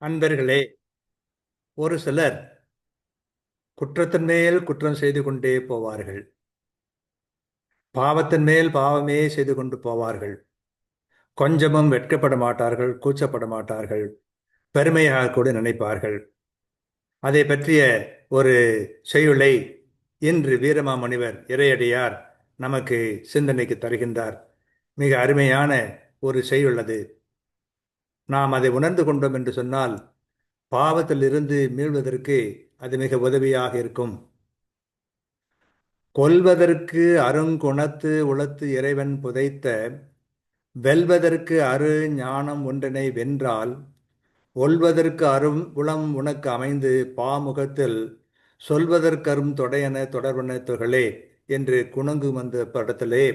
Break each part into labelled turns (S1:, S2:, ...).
S1: அன்பர்களே, ஒரு சிலர் குற்றத்தின் மேல் குற்றம் செய்து கொண்டே போவார்கள். பாவத்தின் மேல் பாவமே செய்து கொண்டு போவார்கள். கொஞ்சமும் வெட்கப்பட மாட்டார்கள், கூச்சப்பட மாட்டார்கள், பெருமையாக கூட நினைப்பார்கள். அதை பற்றிய ஒரு செய்யுளை இன்று வீரமாமுனிவர் இறையடியார் நமக்கு சிந்தனைக்கு தருகின்றார். மிக அருமையான ஒரு செய்யுள் அது. நாம் அதை உணர்ந்து கொண்டோம் என்று சொன்னால் பாவத்திலிருந்து மீள்வதற்கு அது மிக உதவியாக இருக்கும். கொல்வதற்கு அருங்குணத்து உளத்து இறைவன் புதைத்த வெல்வதற்கு அரு ஞானம் ஒன்றினை வென்றால் ஒல்வதற்கு அரும் உளம் உனக்கு அமைந்து பாமுகத்தில் சொல்வதற்கரும் தொடையன தொடர்வன துகளே என்று குணங்கு வந்த படலத்திலே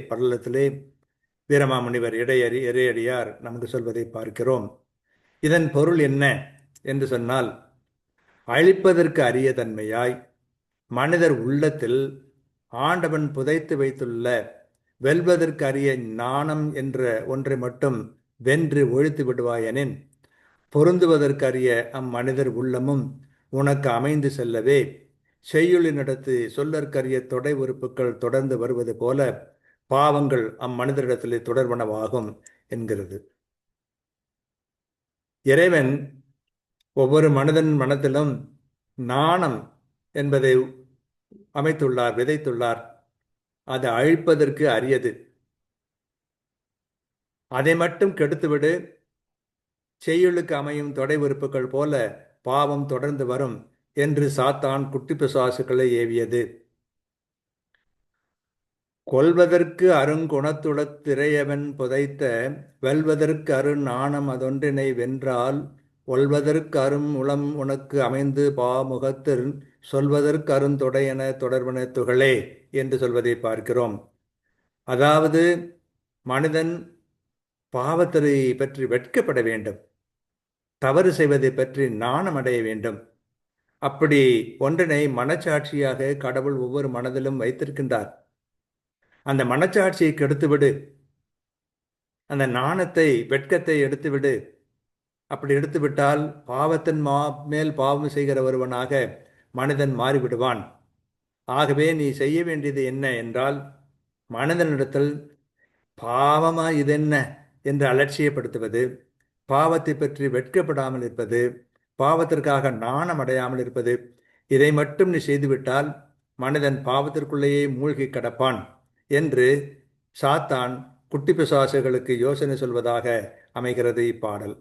S1: வீரமாமுனிவர் இறையடியார் நமக்கு சொல்வதை பார்க்கிறோம். இதன் பொருள் என்ன என்று சொன்னால், அழிப்பதற்கு அரிய தன்மையாய் மனிதர் உள்ளத்தில் ஆண்டவன் புதைத்து வைத்துள்ள வெல்வதற்கு அரிய ஞானம் என்ற ஒன்றை மட்டும் வென்று ஒழித்து விடுவாயெனின் பொருந்துவதற்கரிய அம்மனிதர் உள்ளமும் உனக்கு அமைந்து செல்லவே செய்யுளினிடத்து சொல்லற்கரிய தொடை உறுப்புகள் தொடர்ந்து வருவது போல பாவங்கள் அம்மனிதரிடத்திலே தொடர்வனவாகும் என்கிறது. இறைவன் ஒவ்வொரு மனிதன் மனத்திலும் நாணம் என்பதை அமைத்துள்ளார், விதைத்துள்ளார். அது அழிப்பதற்கு அரியது. அதை மட்டும் கெடுத்துவிடு, செய்யுளுக்கு அமையும் தொடை உறுப்புகள் போல பாவம் தொடர்ந்து வரும் என்று சாத்தான் குட்டி பிசாசுகளை ஏவியது. கொல்வதற்கு அருங்குணத்துளத்திரையவன் புதைத்த வெல்வதற்கு அரு நாணம் அதொன்றினை வென்றால் ஒல்வதற்கு அரும் உளம் உனக்கு அமைந்து பாமுகத்தில் சொல்வதற்கு அருந்தொடையென தொடர்பன துகளே என்று சொல்வதை பார்க்கிறோம். அதாவது மனிதன் பாவத்தை பற்றி வெட்கப்பட வேண்டும், தவறு செய்வதை பற்றி நாணம் அடைய வேண்டும். அப்படி ஒன்றினை மனச்சாட்சியாக கடவுள் ஒவ்வொரு மனதிலும் வைத்திருக்கின்றார். அந்த மனச்சாட்சியை கெடுத்துவிடு, அந்த நாணத்தை வெட்கத்தை எடுத்துவிடு. அப்படி எடுத்துவிட்டால் பாவத்தின் மேல் பாவம் செய்கிற ஒருவனாக மனிதன் மாறிவிடுவான். ஆகவே நீ செய்ய வேண்டியது என்ன என்றால், மனிதனிடத்தில் பாவமா இதென்ன என்று அலட்சியப்படுத்துவது, பாவத்தை பற்றி வெட்கப்படாமல் இருப்பது, பாவத்திற்காக நாணம் அடையாமல் இருப்பது, இதை மட்டும் நீ செய்துவிட்டால் மனிதன் பாவத்திற்குள்ளேயே மூழ்கி கிடப்பான் என்று சாத்தான் குட்டி பிசாசுகளுக்கு யோசனை சொல்வதாக அமைகிறது இப்பாடல்.